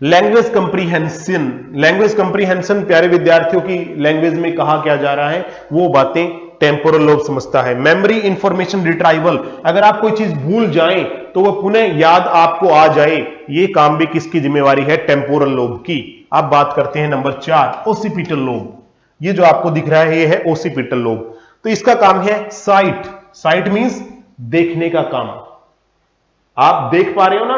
लैंग्वेज कंप्रीहेंशन, लैंग्वेज कंप्रीहेंशन प्यारे विद्यार्थियों की लैंग्वेज में कहा क्या जा रहा है, वो बातें टेम्पोरल लोब समझता है। मेमोरी इंफॉर्मेशन रिट्राइवल, अगर आप कोई चीज भूल जाएं तो वह पुनः याद आपको आ जाए, ये काम भी किसकी जिम्मेवारी है, टेम्पोरल लोब की। अब बात करते हैं नंबर 4, ओसिपिटल लोब। ये जो आपको दिख रहा है ये है ओसिपिटल लोब। तो इसका काम है साइट, साइट मींस देखने का काम। आप देख पा रहे हो ना,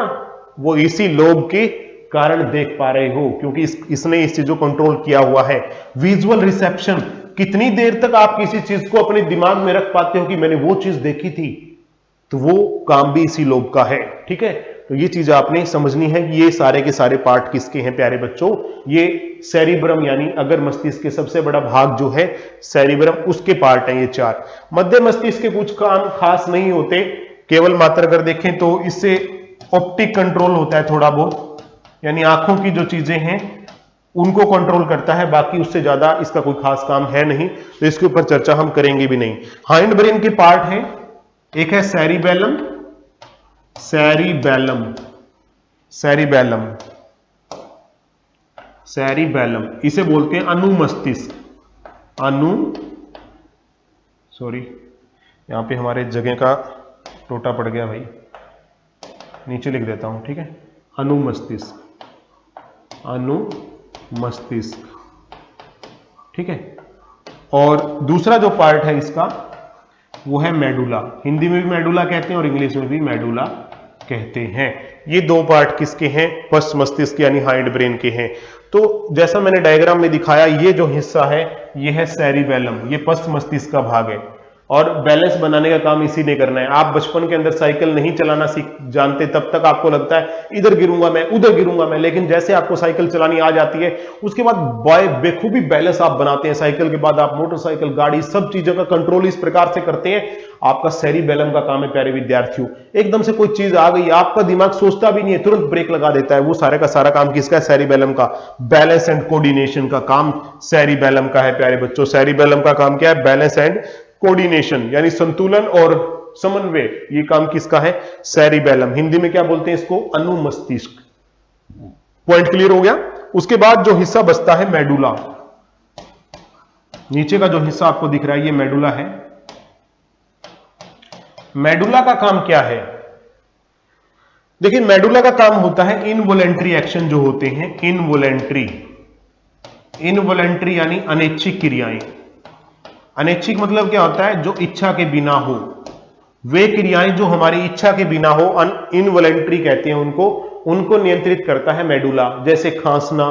वो इसी लोब के कारण देख पा रहे हो, क्योंकि इसने इस चीज को कंट्रोल किया हुआ है। विजुअल रिसेप्शन, कितनी देर तक आप किसी चीज को अपने दिमाग में रख पाते हो कि मैंने वो चीज देखी थी, तो वो काम भी इसी लोब का है, ठीक है। तो ये चीज आपने समझनी है कि ये सारे के सारे पार्ट किसके हैं प्यारे बच्चों, ये सेरिब्रम यानी अगर मस्तिष्क के सबसे बड़ा भाग जो है सेरिब्रम, उसके पार्ट हैं ये 4। मध्य मस्तिष्क के कुछ काम खास नहीं होते, केवल मात्र अगर देखें तो इससे ऑप्टिक कंट्रोल होता है थोड़ा बहुत, यानी आंखों की जो चीजें हैं उनको कंट्रोल करता है, बाकी उससे ज्यादा इसका कोई खास काम है नहीं, तो इसके ऊपर चर्चा हम करेंगे भी नहीं। हाइंड ब्रेन के पार्ट हैं, एक है सेरिबेलम, सेरिबेलम, सेरिबेलम, सेरिबेलम, इसे बोलते हैं अनुमस्तिष्क, सॉरी यहां पे हमारे जगह का टोटा पड़ गया भाई, नीचे लिख देता हूं, ठीक है। अनुमस्तिष्क, अनुमस्तिष्क, ठीक है। और दूसरा जो पार्ट है इसका वो है मेडुला, हिंदी में भी मेडुला कहते हैं और इंग्लिश में भी मेडुला कहते हैं। ये 2 पार्ट किसके हैं, पश्च मस्तिष्क यानी हाइंड ब्रेन के हैं। तो जैसा मैंने डायग्राम में दिखाया, ये जो हिस्सा है ये है सेरिबेलम, ये पश्च मस्तिष्क का भाग है, और बैलेंस बनाने का काम इसी ने करना है। आप बचपन के अंदर साइकिल नहीं चलाना सीख जानते, तब तक आपको लगता है इधर गिरूंगा मैं, उधर गिरूंगा मैं, लेकिन जैसे आपको साइकिल चलानी आ जाती है उसके बाद बेखूबी बैलेंस आप बनाते हैं। साइकिल के बाद आप मोटरसाइकिल, गाड़ी, सब चीजों का कंट्रोल इस प्रकार से करते हैं। आपका सेरिबेलम का काम है प्यारे विद्यार्थियों। एकदम से कोई चीज आ गई, आपका दिमाग सोचता भी नहीं है, तुरंत ब्रेक लगा देता है, वो सारे का सारा काम किसका है, सेरिबेलम का। बैलेंस एंड कोऑर्डिनेशन का काम सेरिबेलम का है प्यारे बच्चों। सेरिबेलम का काम क्या है, बैलेंस एंड कोऑर्डिनेशन, यानी संतुलन और समन्वय, ये काम किसका है? सेरिबेलम, हिंदी में क्या बोलते हैं इसको? अनुमस्तिष्क। पॉइंट क्लियर हो गया? उसके बाद जो हिस्सा बचता है मेडुला, नीचे का जो हिस्सा आपको दिख रहा है ये मेडुला है। मेडुला का काम क्या है? देखिए मेडुला का काम होता है इनवॉलेंट्री एक्शन जो होते हैं, इनवॉलेंट्री यानी अनैच्छिक क्रियाएं। अनैच्छिक मतलब क्या होता है? जो इच्छा के बिना हो, वे क्रियाएं जो हमारी इच्छा के बिना हो, इनवॉलेंट्री कहते हैं उनको नियंत्रित करता है मेडुला। जैसे खांसना,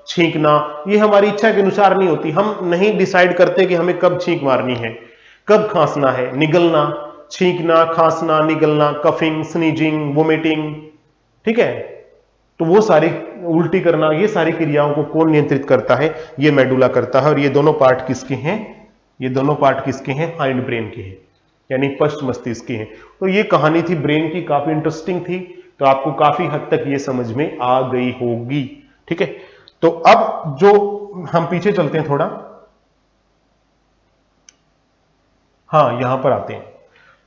छींकना, ये हमारी इच्छा के अनुसार नहीं होती, हम नहीं डिसाइड करते कि हमें कब छींक मारनी है, कब खांसना है। निगलना, छींकना, खांसना, निगलना, कफिंग, स्नीजिंग, वोमिटिंग, ठीक है, तो वो सारी, उल्टी करना, ये सारी क्रियाओं को कौन नियंत्रित करता है? ये मेडुला करता है। और ये दोनों पार्ट किसके हैं? ये दोनों पार्ट किसके हैं? हाइंड ब्रेन के हैं, यानी पश्च मस्तिष्क के हैं। तो ये कहानी थी ब्रेन की, काफी इंटरेस्टिंग थी, तो आपको काफी हद तक ये समझ में आ गई होगी। ठीक है, तो अब जो हम पीछे चलते हैं थोड़ा, हाँ यहां पर आते हैं,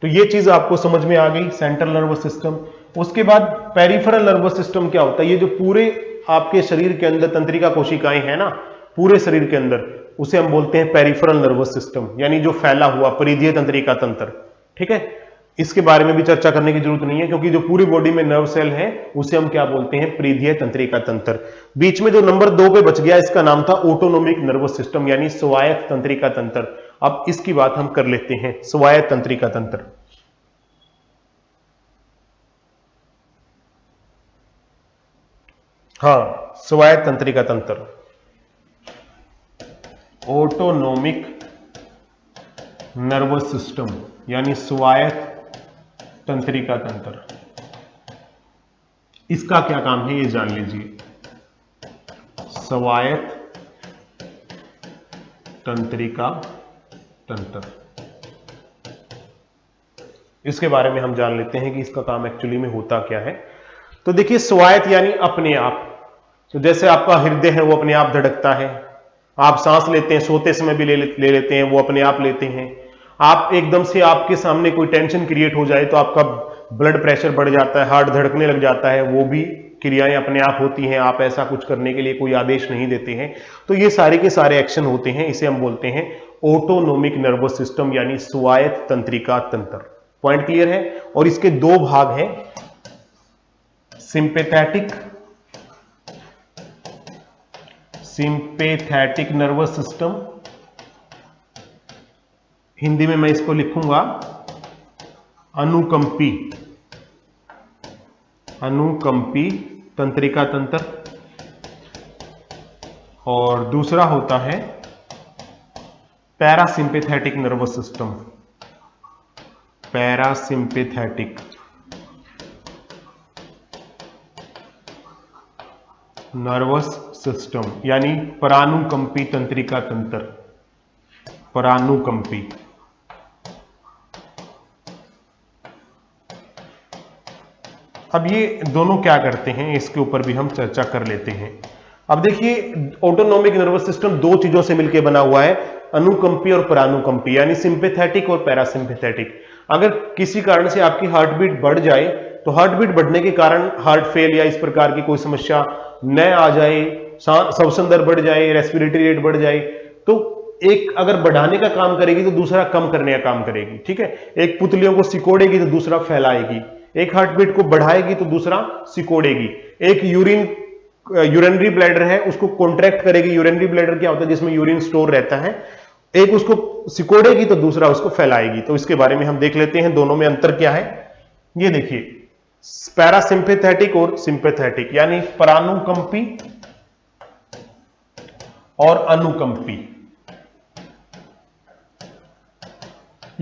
तो ये चीज आपको समझ में आ गई, सेंट्रल नर्वस सिस्टम। उसके बाद पेरिफेरल नर्वस सिस्टम क्या होता है? ये जो पूरे आपके शरीर के अंदर तंत्रिका कोशिकाएं हैं ना, पूरे शरीर के अंदर, उसे हम बोलते हैं पेरिफेरल नर्वस सिस्टम, यानी जो फैला हुआ परिधीय तंत्रिका तंत्र। ठीक है, इसके बारे में भी चर्चा करने की जरूरत नहीं है, क्योंकि जो पूरी बॉडी में नर्व सेल है उसे हम क्या बोलते हैं? परिधीय तंत्रिका तंत्र। बीच में जो नंबर 2 पे बच गया, इसका नाम था ऑटोनोमिक नर्वस सिस्टम, यानी स्वायत्त तंत्रिका तंत्र। अब इसकी बात हम कर लेते हैं, स्वायत्त तंत्रिका तंत्र। हाँ, स्वायत्त तंत्रिका तंत्र, ऑटोनोमिक नर्वस सिस्टम यानी स्वायत्त तंत्रिका तंत्र। इसका क्या काम है ये जान लीजिए, स्वायत्त तंत्रिका तंत्र। इसके बारे में हम जान लेते हैं कि इसका काम एक्चुअली में होता क्या है। तो देखिए स्वायत्त यानी अपने आप, तो जैसे आपका हृदय है वो अपने आप धड़कता है, आप सांस लेते हैं, सोते समय भी ले लेते हैं, वो अपने आप लेते हैं। आप एकदम से आपके सामने कोई टेंशन क्रिएट हो जाए तो आपका ब्लड प्रेशर बढ़ जाता है, हार्ट धड़कने लग जाता है, वो भी क्रियाएं अपने आप होती हैं, आप ऐसा कुछ करने के लिए कोई आदेश नहीं देते हैं। तो ये सारे के सारे एक्शन होते हैं, इसे हम बोलते हैं ऑटोनोमिक नर्वस सिस्टम यानी स्वायत्त तंत्रिका तंत्र। पॉइंट क्लियर है? और इसके दो भाग हैं, सिंपैथेटिक नर्वस सिस्टम, हिंदी में मैं इसको लिखूंगा अनुकंपी तंत्रिका तंत्र, और दूसरा होता है parasympathetic nervous system, parasympathetic nervous system यानी परानुकंपी तंत्रिका तंत्र, परानुकंपी। अब ये दोनों क्या करते हैं इसके ऊपर भी हम चर्चा कर लेते हैं। अब देखिए ऑटोनोमिक नर्वस सिस्टम दो चीजों से मिलकर बना हुआ है, अनुकंपी और परानुकंपी, यानी सिंपैथेटिक और पैरासिम्पैथेटिक। अगर किसी कारण से आपकी हार्ट बीट बढ़ जाए तो हार्ट बीट बढ़ने के कारण हार्ट फेल या इस प्रकार की कोई समस्या न आ जाए, श्वसन दर बढ़ जाए, रेस्पिरेटरी रेट बढ़ जाए, तो एक अगर बढ़ाने का काम करेगी तो दूसरा कम करने का काम करेगी। ठीक है, एक पुतलियों को सिकोड़ेगी तो दूसरा फैलाएगी, एक हार्ट बीट को बढ़ाएगी तो दूसरा सिकोड़ेगी, एक यूरिनरी ब्लैडर है उसको कॉन्ट्रैक्ट करेगी। यूरिनरी ब्लैडर क्या होता है? जिसमें यूरिन स्टोर रहता है, एक उसको सिकोड़ेगी तो दूसरा उसको फैलाएगी। तो इसके बारे में हम देख लेते हैं दोनों में अंतर क्या है। ये देखिए पैरासिम्पैथेटिक और सिंपैथेटिक यानी परानुकंपी और अनुकंपी,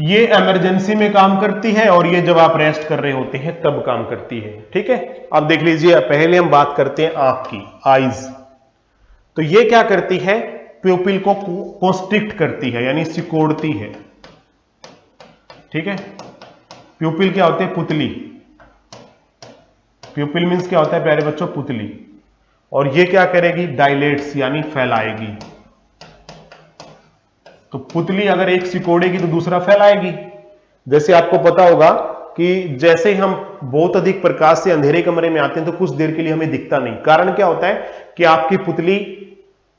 ये इमरजेंसी में काम करती है और ये जब आप रेस्ट कर रहे होते हैं तब काम करती है। ठीक है, अब देख लीजिए, पहले हम बात करते हैं आंख की, आईज। तो ये क्या करती है? प्यूपिल को कॉन्स्ट्रिक्ट करती है यानी सिकोड़ती है। ठीक है, प्यूपिल क्या होते हैं? पुतली। प्यूपिल मींस क्या होता है प्यारे बच्चों? पुतली। और ये क्या करेगी? डायलेट्स यानी फैलाएगी। तो पुतली अगर एक सिकोड़ेगी तो दूसरा फैलाएगी, जैसे आपको पता होगा कि जैसे हम बहुत अधिक प्रकाश से अंधेरे कमरे में आते हैं तो कुछ देर के लिए हमें दिखता नहीं। कारण क्या होता है कि आपकी पुतली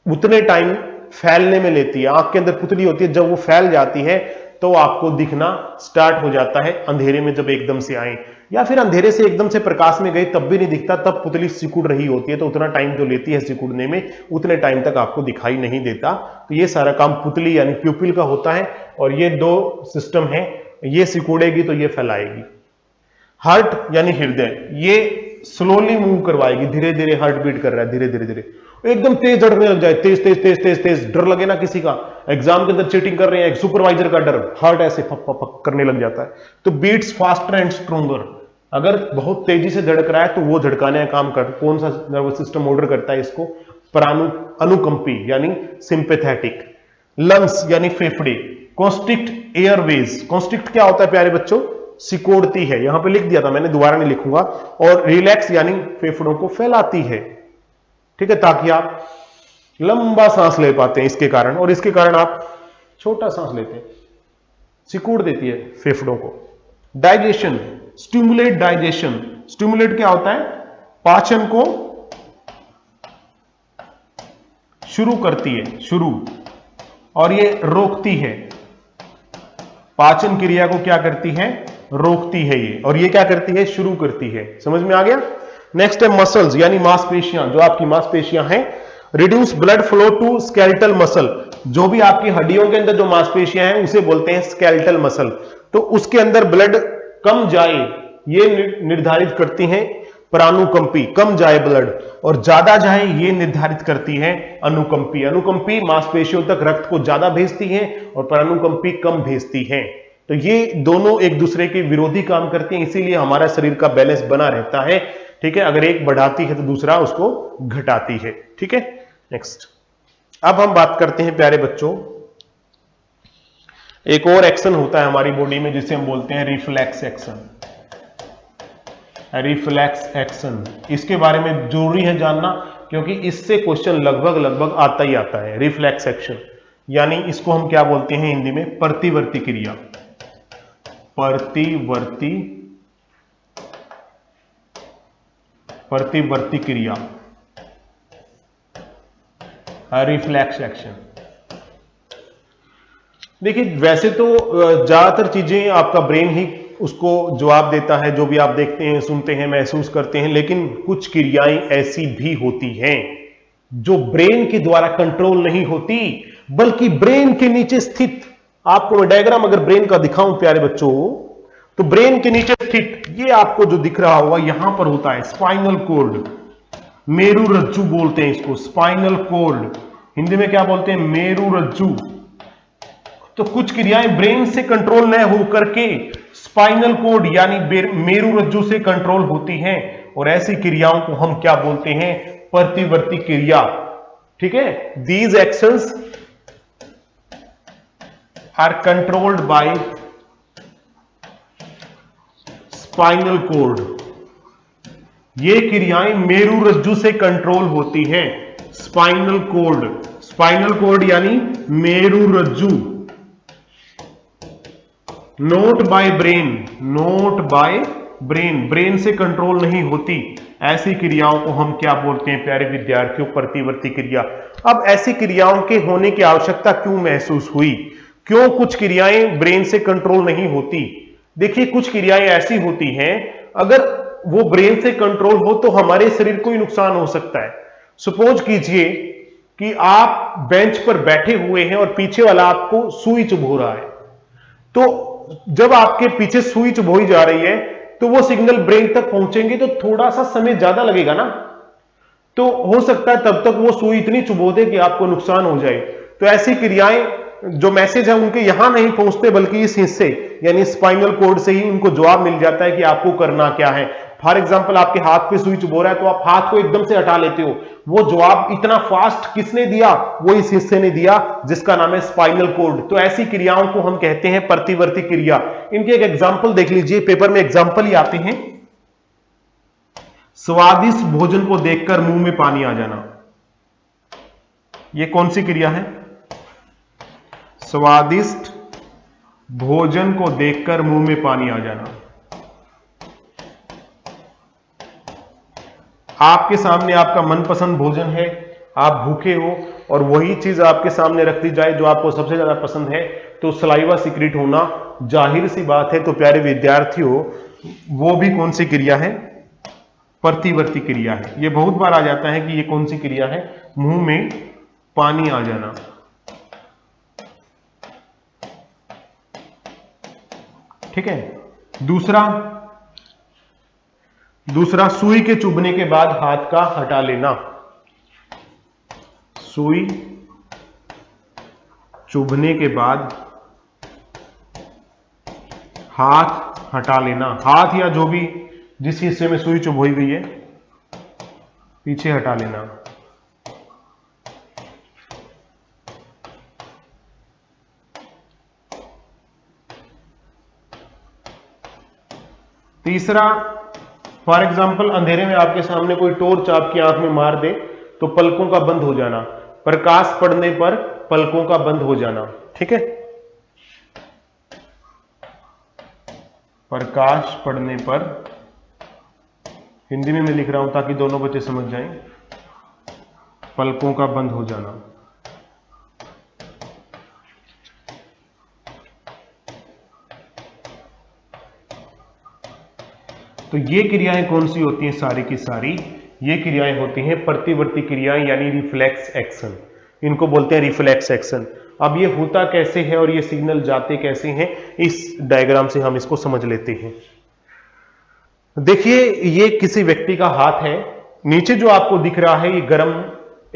उतने टाइम फैलने में लेती है, आंख के अंदर पुतली होती है, जब वो फैल जाती है तो आपको दिखना स्टार्ट हो जाता है। अंधेरे में जब एकदम से आए या फिर अंधेरे से एकदम से प्रकाश में गए तब भी नहीं दिखता, तब पुतली सिकुड़ रही होती है, तो उतना टाइम जो लेती है सिकुड़ने में उतने टाइम तक आपको दिखाई नहीं देता। तो ये सारा काम पुतली यानी प्यूपिल का होता है। और ये दो सिस्टम है, ये सिकुड़ेगी तो ये फैलाएगी। हार्ट यानी हृदय, ये स्लोली मूव करवाएगी, धीरे धीरे हार्ट बीट कर रहा है, धीरे धीरे धीरे, एकदम तेज धड़कने लग जाए, तेज तेज तेज तेज तेज, डर लगे ना किसी का, एग्जाम के अंदर चीटिंग कर रहे हैं, एक सुपरवाइजर का डर, हार्ट ऐसे फक फक फक करने लग जाता है। तो बीट्स फास्टर एंड स्ट्रोंगर, अगर बहुत तेजी से धड़क रहा है तो वो धड़काने का काम कर, कौन सा नर्वस सिस्टम ऑर्डर करता है इसको? अनुकंपी यानी सिंपैथेटिक। लंग्स यानी फेफड़े, कॉन्स्ट्रिक्ट एयरवेज, कॉन्स्ट्रिक्ट क्या होता है प्यारे बच्चों? सिकोड़ती है, यहां पे लिख दिया था मैंने, दोबारा नहीं लिखूंगा। और रिलैक्स यानी फेफड़ों को फैलाती है, ठीक है, ताकि आप लंबा सांस ले पाते हैं इसके कारण, और इसके कारण आप छोटा सांस लेते हैं, सिकोड़ देती है फेफड़ों को। डाइजेशन, स्टिमुलेट डाइजेशन, स्टिमुलेट क्या होता है? पाचन को शुरू करती है, शुरू, और ये रोकती है, पाचन क्रिया को क्या करती है? रोकती है ये, और ये क्या करती है? शुरू करती है। समझ में आ गया? नेक्स्ट है मसल्स यानी मांसपेशियां, जो आपकी मांसपेशियां हैं। Reduce blood flow to skeletal muscle, जो भी आपकी हड्डियों के अंदर जो मांसपेशियां हैं उसे बोलते हैं स्केलेटल मसल। तो उसके अंदर ब्लड कम जाए ये निर्धारित करती हैं प्राणुकंपी, कम जाए ब्लड, और ज्यादा जाए ये निर्धारित करती है अनुकंपी। अनुकंपी मांसपेशियों तक रक्त को ज्यादा भेजती है और प्राणुकंपी कम भेजती है। तो ये दोनों एक दूसरे के विरोधी काम करती हैं, इसीलिए हमारा शरीर का बैलेंस बना रहता है, ठीक है। अगर एक बढ़ाती है तो दूसरा उसको घटाती है, ठीक है। नेक्स्ट, अब हम बात करते हैं प्यारे बच्चों, एक और एक्शन होता है हमारी बॉडी में जिसे हम बोलते हैं रिफ्लेक्स एक्शन। रिफ्लेक्स एक्शन, इसके बारे में जरूरी है जानना क्योंकि इससे क्वेश्चन लगभग आता ही आता है। रिफ्लेक्स एक्शन यानी इसको हम क्या बोलते हैं हिंदी में? प्रतिवर्ती क्रिया। प्रतिवर्ती क्रिया, रिफ्लेक्स एक्शन। देखिए वैसे तो ज्यादातर चीजें आपका ब्रेन ही उसको जवाब देता है, जो भी आप देखते हैं, सुनते हैं, महसूस करते हैं, लेकिन कुछ क्रियाएं ऐसी भी होती हैं जो ब्रेन के द्वारा कंट्रोल नहीं होती, बल्कि ब्रेन के नीचे स्थित, आपको मैं डायग्राम अगर ब्रेन का दिखाऊं प्यारे बच्चों, तो ब्रेन के नीचे स्थित ये आपको जो दिख रहा होगा यहां पर होता है स्पाइनल कॉर्ड, मेरु रज्जु बोलते हैं इसको, स्पाइनल कॉर्ड, हिंदी में क्या बोलते हैं? मेरु रज्जु। तो कुछ क्रियाएं ब्रेन से कंट्रोल न होकर के स्पाइनल कॉर्ड यानी मेरु रज्जु से कंट्रोल होती हैं, और ऐसी क्रियाओं को हम क्या बोलते हैं? प्रतिवर्ती क्रिया, ठीक है। These actions are controlled by spinal cord, ये क्रियाएं मेरु रज्जु से कंट्रोल होती हैं। स्पाइनल कॉर्ड, स्पाइनल कॉर्ड यानी मेरु रज्जु, not by brain, not by brain, brain से कंट्रोल नहीं होती। ऐसी क्रियाओं को हम क्या बोलते हैं प्यारे विद्यार्थियों? प्रतिवर्ती क्रिया। अब ऐसी क्रियाओं के होने की आवश्यकता क्यों महसूस हुई? क्यों कुछ क्रियाएं ब्रेन से कंट्रोल नहीं होती? देखिए कुछ क्रियाएं ऐसी होती हैं अगर वो ब्रेन से कंट्रोल हो तो हमारे शरीर को ही नुकसान हो सकता है। सपोज कीजिए कि आप बेंच पर बैठे हुए हैं और पीछे वाला आपको सुई चुभो रहा है, तो जब आपके पीछे सुई चुभोई जा रही है तो वो सिग्नल ब्रेन तक पहुंचेंगे तो थोड़ा सा समय ज्यादा लगेगा ना, तो हो सकता है तब तक वो सुई इतनी चुभो दे कि आपको नुकसान हो जाए। तो ऐसी क्रियाएं जो मैसेज है उनके यहां नहीं पहुंचते बल्कि इस हिस्से यानी स्पाइनल कॉर्ड से ही उनको जवाब मिल जाता है कि आपको करना क्या है। फॉर एग्जांपल आपके हाथ पे सुई चुभो रहा है तो आप हाथ को एकदम से हटा लेते हो, वो जवाब इतना फास्ट किसने दिया? वो इस हिस्से ने दिया जिसका नाम है स्पाइनल कॉर्ड। तो ऐसी क्रियाओं को हम कहते हैं प्रतिवर्ती क्रिया। इनके एक एग्जांपल देख लीजिए, पेपर में एग्जांपल ही आते हैं। स्वादिष्ट भोजन को देखकर मुंह में पानी आ जाना, ये कौन सी क्रिया है? स्वादिष्ट भोजन को देखकर मुंह में पानी आ जाना। आपके सामने आपका मनपसंद भोजन है, आप भूखे हो और वही चीज आपके सामने रख दी जाए जो आपको सबसे ज्यादा पसंद है, तो सलाइवा सीक्रेट होना जाहिर सी बात है। तो प्यारे विद्यार्थियों, वो भी कौन सी क्रिया है? प्रतिवर्ती क्रिया है। ये बहुत बार आ जाता है कि ये कौन सी क्रिया है? मुंह में पानी आ जाना। ठीक है। दूसरा सुई के चुभने के बाद हाथ का हटा लेना। सुई चुभने के बाद हाथ हटा लेना। हाथ या जो भी जिस हिस्से में सुई चुभोई गई है पीछे हटा लेना। तीसरा, फॉर एग्जाम्पल अंधेरे में आपके सामने कोई टॉर्च आपकी आंख में मार दे तो पलकों का बंद हो जाना। प्रकाश पड़ने पर पलकों का बंद हो जाना। ठीक है। प्रकाश पड़ने पर, हिंदी में मैं लिख रहा हूं ताकि दोनों बच्चे समझ जाएं, पलकों का बंद हो जाना। तो ये क्रियाएं कौन सी होती हैं? सारी की सारी ये क्रियाएं होती हैं प्रतिवर्ती क्रियाएं, यानी रिफ्लेक्स एक्शन। इनको बोलते हैं रिफ्लेक्स एक्शन। अब ये होता कैसे है और ये सिग्नल जाते कैसे हैं, इस डायग्राम से हम इसको समझ लेते हैं। देखिए, ये किसी व्यक्ति का हाथ है। नीचे जो आपको दिख रहा है ये गर्म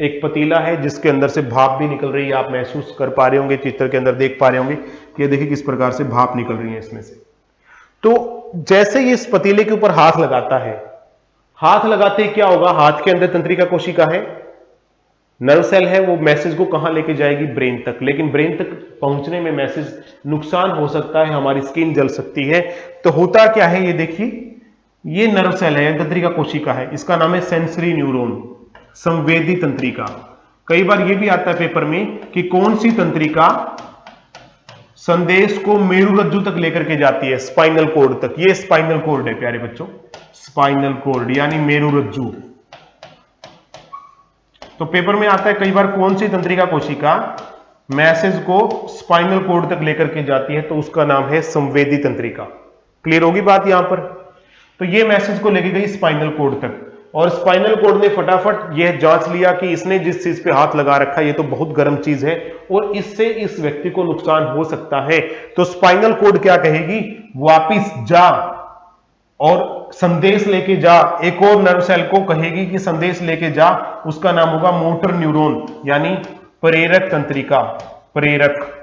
एक पतीला है जिसके अंदर से भाप भी निकल रही है। आप महसूस कर पा रहे होंगे, चित्र के अंदर देख पा रहे होंगे कि ये देखिए किस प्रकार से भाप निकल रही है इसमें से। तो जैसे ही इस पतीले के ऊपर हाथ लगाता है, हाथ लगाते क्या होगा? हाथ के अंदर तंत्रिका कोशिका है, नर्व सेल है, वो मैसेज को कहां लेके जाएगी? ब्रेन तक। लेकिन ब्रेन तक पहुंचने में मैसेज नुकसान हो सकता है, हमारी स्किन जल सकती है। तो होता क्या है? ये देखिए, ये नर्व सेल है, तंत्रिका कोशिका है, इसका नाम है सेंसरी न्यूरॉन, संवेदी तंत्रिका। कई बार ये भी आता है पेपर में कि कौन सी तंत्रिका संदेश को मेरुरज्जु तक लेकर के जाती है? स्पाइनल कोर्ड तक। ये स्पाइनल कोर्ड है प्यारे बच्चों, स्पाइनल कोर्ड यानी मेरुरज्जु। तो पेपर में आता है कई बार कौन सी तंत्रिका कोशिका मैसेज को स्पाइनल कोर्ड तक लेकर के जाती है, तो उसका नाम है संवेदी तंत्रिका। क्लियर होगी बात यहां पर? तो ये मैसेज को लेके गई स्पाइनल कोर्ड तक और स्पाइनल कोर्ड ने फटाफट यह जांच लिया कि इसने जिस चीज पे हाथ लगा रखा है ये तो बहुत गर्म चीज है और इससे इस व्यक्ति को नुकसान हो सकता है। तो स्पाइनल कोर्ड क्या कहेगी? वापिस जा और संदेश लेके जा। एक और नर्व सेल को कहेगी कि संदेश लेके जा, उसका नाम होगा मोटर न्यूरॉन यानी प्रेरक तंत्रिका। प्रेरक,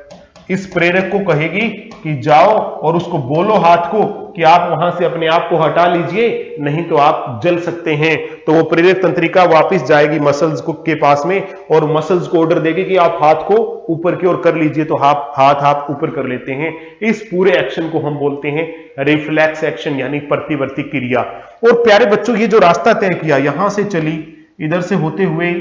इस प्रेरक को कहेगी कि जाओ और उसको बोलो हाथ को कि आप वहां से अपने आप को हटा लीजिए, नहीं तो आप जल सकते हैं। तो वो प्रेरक तंत्रिका वापस जाएगी मसल्स को के पास में और मसल्स को ऑर्डर देगी कि आप हाथ को ऊपर की ओर कर लीजिए, तो हाथ आप ऊपर कर लेते हैं। इस पूरे एक्शन को हम बोलते हैं रिफ्लेक्स एक्शन यानी प्रतिवर्ती क्रिया। और प्यारे बच्चों, ये जो रास्ता तय किया, यहां से चली इधर से होते हुए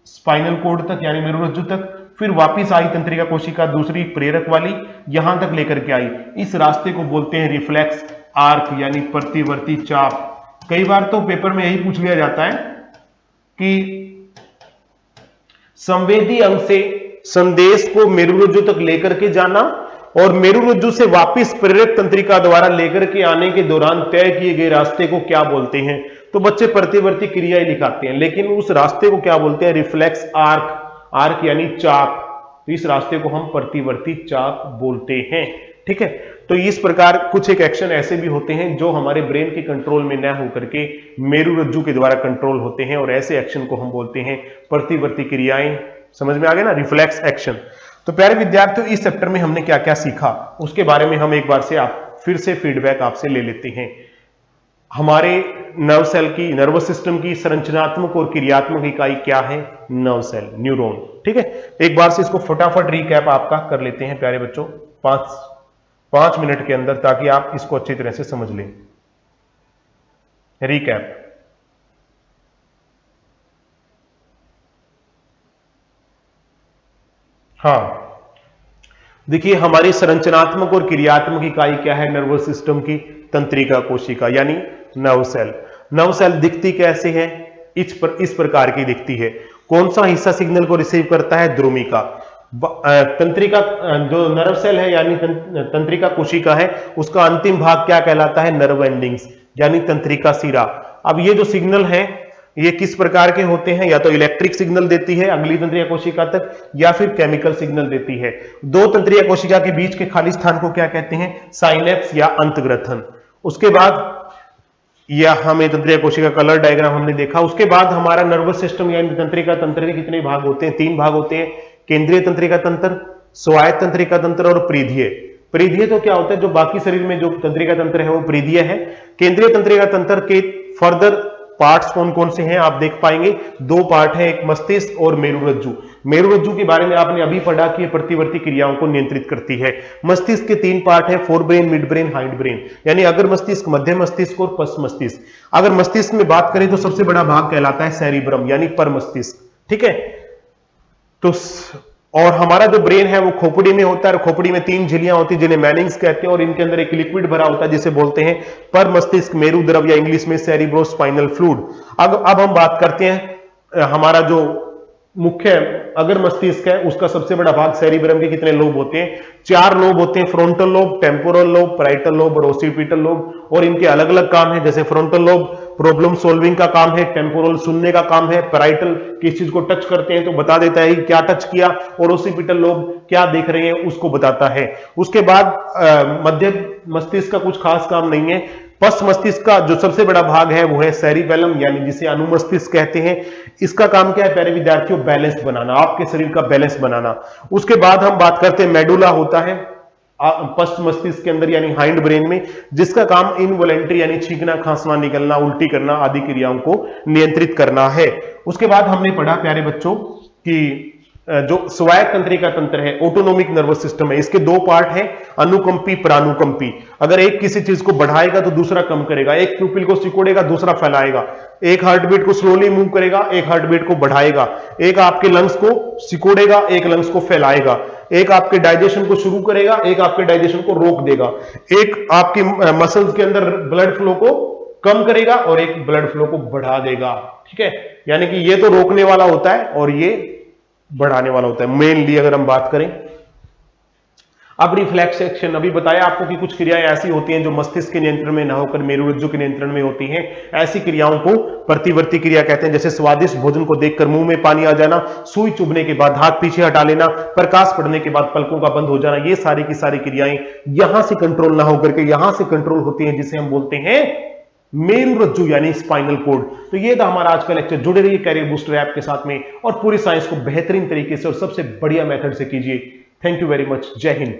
स्पाइनल कोर्ड तक यानी मेरुरज्जु तक, फिर वापिस आई तंत्रिका कोशिका दूसरी प्रेरक वाली, यहां तक लेकर के आई। इस रास्ते को बोलते हैं रिफ्लेक्स आर्क यानी प्रतिवर्ती चाप। कई बार तो पेपर में यही पूछ लिया जाता है कि संवेदी अंग से संदेश को मेरुरज्जु तक लेकर के जाना और मेरुरज्जु से वापिस प्रेरक तंत्रिका द्वारा लेकर के आने के दौरान तय किए गए रास्ते को क्या बोलते हैं? तो बच्चे प्रतिवर्ती क्रिया ही लिखाते हैं, लेकिन उस रास्ते को क्या बोलते हैं? Reflex arc. आर्क यानी चाप। तो इस रास्ते को हम प्रतिवर्ती चाप बोलते हैं। ठीक है। तो इस प्रकार कुछ एक एक्शन ऐसे भी होते हैं जो हमारे ब्रेन के कंट्रोल में न होकर के मेरुरज्जु के द्वारा कंट्रोल होते हैं और ऐसे एक्शन को हम बोलते हैं प्रतिवर्ती क्रियाएं। समझ में आ गया ना, रिफ्लेक्स एक्शन। तो प्यारे विद्यार्थियों, इस चैप्टर में हमने क्या क्या सीखा उसके बारे में हम एक बार से फिर से फीडबैक आपसे ले लेते हैं। हमारे नर्व सेल की, नर्वस सिस्टम की संरचनात्मक और क्रियात्मक इकाई क्या है? Nerve cell, neuron. ठीक है। एक बार से इसको फटाफट रिकैप आपका कर लेते हैं प्यारे बच्चों, 5 मिनट के अंदर, ताकि आप इसको अच्छी तरह से समझ लें। रिकैप। हाँ, देखिए हमारी संरचनात्मक और क्रियात्मक इकाई क्या है नर्वस सिस्टम की? तंत्रिका कोशिका यानी नर्व सेल। नर्व सेल दिखती कैसे है? इस प्रकार की दिखती है। कौन सा हिस्सा सिग्नल को रिसीव करता है? ध्रुमिका। तंत्रिका जो नर्व सेल है यानी तंत्रिका कोशिका है, उसका अंतिम भाग क्या कहलाता है? नर्व एंडिंग्स यानी तंत्रिका सिरा। अब ये जो सिग्नल है ये किस प्रकार के होते हैं? या तो इलेक्ट्रिक सिग्नल देती है अगली तंत्रिका कोशिका तक, या फिर केमिकल सिग्नल देती है। दो तंत्रिका कोशिका के बीच के खाली स्थान को क्या कहते हैं? साइनेप्स या अंतग्रथन। उसके बाद यह हमें तंत्रिका कोशिका कलर डायग्राम हमने देखा। उसके बाद हमारा नर्वस सिस्टम यानी तंत्रिका तंत्र के कितने भाग होते हैं? 3 भाग होते हैं। केंद्रीय तंत्रिका तंत्र, स्वायत्त तंत्रिका तंत्र और परिधीय। परिधीय तो क्या होता है? जो बाकी शरीर में जो तंत्रिका तंत्र है वो परिधीय है। केंद्रीय तंत्रिका तंत्र के फर्दर पार्ट्स कौन कौन से हैं आप देख पाएंगे। 2 पार्ट है, एक मस्तिष्क और मेरुरज्जु। मेरुरज्जु के बारे में आपने अभी पढ़ा कि प्रतिवर्ती क्रियाओं को नियंत्रित करती है। मस्तिष्क के 3 पार्ट है, fore brain, mid brain, hind brain, यानी अगर मस्तिष्क, मध्य मस्तिष्क और पश्च मस्तिष्क। अगर मस्तिष्क में बात करें तो सबसे बड़ा भाग कहलाता है सेरिब्रम यानी पर मस्तिष्क। ठीक है, तो और हमारा जो ब्रेन है वो खोपड़ी में होता है, और खोपड़ी में 3 झिल्लियां होती है जिन्हें मैनिंग्स कहते हैं, और इनके अंदर एक लिक्विड भरा होता है जिसे बोलते हैं पर मस्तिष्क मेरु द्रव या इंग्लिश में सेरिब्रोस्पाइनल फ्लूइड। अब हम बात करते हैं हमारा जो मुख्य अगर मस्तिष्क है उसका सबसे बड़ा भाग सेरिब्रम के कितने लोब होते हैं? 4 लोब होते हैं, frontal lobe, temporal lobe, parietal lobe और ओसिपिटल लोब, और इनके अलग अलग काम है। जैसे फ्रंटल लोब प्रॉब्लम सॉल्विंग का काम है, टेम्पोरल सुनने का काम है, पैराइटल किस चीज को टच करते हैं तो बता देता है क्या टच किया, और ओसिपिटल लोब क्या देख रहे हैं उसको बताता है। उसके बाद मध्य मस्तिष्क का कुछ खास काम नहीं है। पश्च मस्तिष्क का जो सबसे बड़ा भाग है वो है सेरिबेलम यानी जिसे अनुमस्तिष्क कहते हैं। इसका काम क्या है प्यारे विद्यार्थियों? बैलेंस बनाना, आपके शरीर का बैलेंस बनाना। उसके बाद हम बात करते हैं मेडुला होता है पश्च मस्तिष्क के अंदर यानी हाइंड ब्रेन में, जिसका काम इनवॉलेंट्री यानी छींकना, खांसना, निकलना, उल्टी करना आदि क्रियाओं को नियंत्रित करना है। उसके बाद हमने पढ़ा प्यारे बच्चों कि जो स्वायत्त तंत्रिका तंत्र है, ऑटोनोमिक नर्वस सिस्टम है, इसके 2 पार्ट है, अनुकंपी, परानुकंपी। अगर एक किसी चीज को बढ़ाएगा तो दूसरा कम करेगा, एक प्यूपिल को सिकोड़ेगा दूसरा फैलाएगा, एक हार्टबीट को स्लोली मूव करेगा एक हार्टबीट को बढ़ाएगा, एक आपके लंग्स को सिकोड़ेगा एक लंग्स को फैलाएगा, एक आपके डाइजेशन को शुरू करेगा एक आपके डाइजेशन को रोक देगा, एक आपकी मसल्स के अंदर ब्लड फ्लो को कम करेगा और एक ब्लड फ्लो को बढ़ा देगा। ठीक है, यानी कि ये तो रोकने वाला होता है और ये बढ़ाने वाला होता है मेनली अगर हम बात करें। अब रिफ्लेक्स एक्शन, अभी बताया आपको कि कुछ क्रियाएं ऐसी होती हैं जो मस्तिष्क के नियंत्रण में ना होकर मेरुरज्जु के नियंत्रण में होती हैं। ऐसी क्रियाओं को प्रतिवर्ती क्रिया कहते हैं। जैसे स्वादिष्ट भोजन को देखकर मुंह में पानी आ जाना, सुई चुभने के बाद हाथ पीछे हटा लेना, प्रकाश पड़ने के बाद पलकों का बंद हो जाना, ये सारी की सारी क्रियाएं यहां से कंट्रोल ना होकर के यहां से कंट्रोल होती हैं, जिसे हम बोलते हैं मेरुरज्जु यानी स्पाइनल कोड। तो ये था हमारा आज का लेक्चर। जुड़े रहिए कैरियर बूस्टर ऐप के साथ में और पूरी साइंस को बेहतरीन तरीके से और सबसे बढ़िया मेथड से कीजिए। Thank you very much. जय हिंद।